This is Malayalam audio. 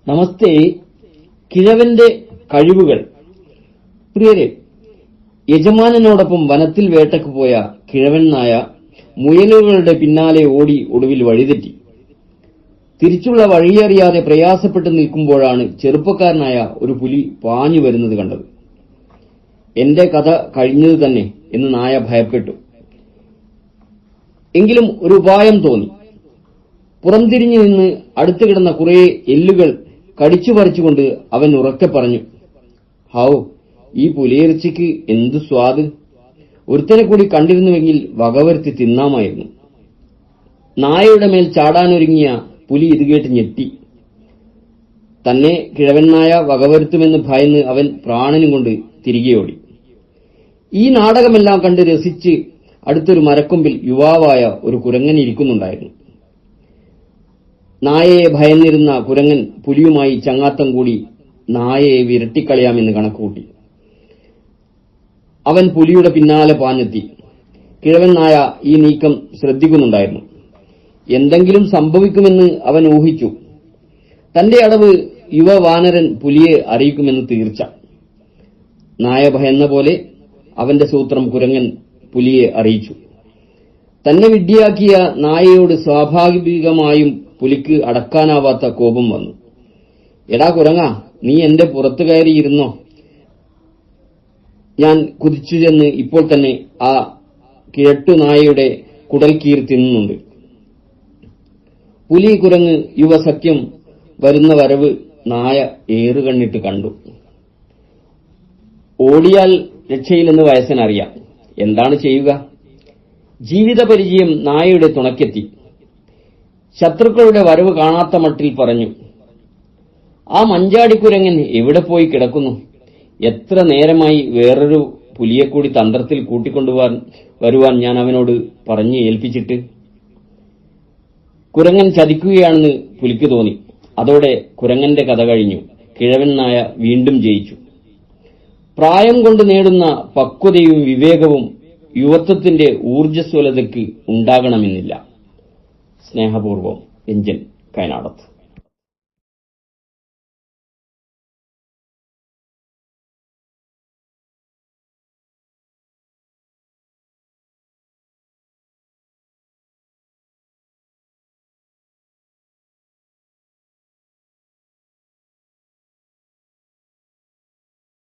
നമസ്തേ. കിഴവന്റെ കഴിവുകൾ. പ്രിയരെ, യജമാനനോടൊപ്പം വനത്തിൽ വേട്ടയ്ക്ക് പോയ കിഴവൻ നായ മുയലുകളുടെ പിന്നാലെ ഓടി ഒടുവിൽ വഴിതെറ്റി. തിരിച്ചുള്ള വഴിയറിയാതെ പ്രയാസപ്പെട്ടു നിൽക്കുമ്പോഴാണ് ചെറുപ്പക്കാരനായ ഒരു പുലി പാഞ്ഞു വരുന്നത് കണ്ടത്. എന്റെ കഥ കഴിഞ്ഞത് തന്നെ എന്ന് നായ ഭയപ്പെട്ടു. എങ്കിലും ഒരു ഉപായം തോന്നി. പുറംതിരിഞ്ഞു നിന്ന് അടുത്തു കിടന്ന കുറേ എല്ലുകൾ കടിച്ചു പറിച്ചുകൊണ്ട് അവൻ ഉറക്കെ പറഞ്ഞു, ഹൗ, ഈ പുലിയിറച്ചിക്ക് എന്തു സ്വാദ്! ഒരുത്തനെ കൂടി കണ്ടിരുന്നുവെങ്കിൽ വകവരുത്തി തിന്നാമായിരുന്നു. നായയുടെ മേൽ ചാടാനൊരുങ്ങിയ പുലി ഇത് കേട്ട് ഞെട്ടി. തന്നെ കിഴവൻ നായ വകവരുത്തുമെന്ന് ഭയന്ന് അവൻ പ്രാണനും കൊണ്ട് തിരികെ ഓടി. ഈ നാടകമെല്ലാം കണ്ട് രസിച്ച് അടുത്തൊരു മരക്കൊമ്പിൽ യുവാവായ ഒരു കുരങ്ങൻ ഇരിക്കുന്നുണ്ടായിരുന്നു. നായയെ ഭയന്നിരുന്ന കുരങ്ങൻ പുലിയുമായി ചങ്ങാത്തം കൂടി നായയെ വിരട്ടിക്കളയാമെന്ന് കണക്കുകൂട്ടി. അവൻ പുലിയുടെ പിന്നാലെ പാഞ്ഞെത്തി. കിഴവൻ നായ ഈ നീക്കം ശ്രദ്ധിക്കുന്നുണ്ടായിരുന്നു. എന്തെങ്കിലും സംഭവിക്കുമെന്ന് അവൻ ഊഹിച്ചു. തന്റെ അടവ് യുവവാനരൻ പുലിയെ അറിയിക്കുമെന്ന് തീർച്ച. നായ ഭയന്ന പോലെ അവന്റെ സൂത്രം കുരങ്ങൻ പുലിയെ അറിയിച്ചു. തന്നെ വിഡ്ഢിയാക്കിയ നായയോട് സ്വാഭാവികമായും പുലിക്ക് അടക്കാനാവാത്ത കോപം വന്നു. എടാ കുരങ്ങ, നീ എന്റെ പുറത്തു കയറിയിരുന്നോ? ഞാൻ കുതിച്ചു ചെന്ന് ഇപ്പോൾ തന്നെ ആ കിഴട്ടുനായയുടെ കുടൽ കീറി തിന്നുന്നുണ്ട്. പുലി കുരങ്ങ് യുവസഖ്യം വരുന്ന വരവ് നായ ഏറുകണ്ണിട്ട് കണ്ടു. ഓടിയാൽ രക്ഷയില്ലെന്ന് വയസ്സനറിയാം. എന്താണ് ചെയ്യുക? ജീവിത പരിചയം നായയുടെ തുണക്കെത്തി. ശത്രുക്കളുടെ വരവ് കാണാത്ത മട്ടിൽ പറഞ്ഞു, ആ മഞ്ചാടിക്കുരങ്ങൻ എവിടെ പോയി കിടക്കുന്നു? എത്ര നേരമായി വേറൊരു പുലിയെക്കൂടി തന്ത്രത്തിൽ കൂട്ടിക്കൊണ്ടുവരുവാൻ ഞാൻ അവനോട് പറഞ്ഞു ഏൽപ്പിച്ചിട്ട്. കുരങ്ങൻ ചതിക്കുകയാണെന്ന് പുലിക്ക് തോന്നി. അതോടെ കുരങ്ങന്റെ കഥ കഴിഞ്ഞു. കിഴവൻ നായ വീണ്ടും ജയിച്ചു. പ്രായം കൊണ്ട് നേടുന്ന പക്വതയും വിവേകവും യുവത്വത്തിന്റെ ഊർജ്ജസ്വലതയ്ക്ക് ഉണ്ടാകണമെന്നില്ല. സ്നേഹപൂർവം, എഞ്ചൻ കൈനാടത്ത്.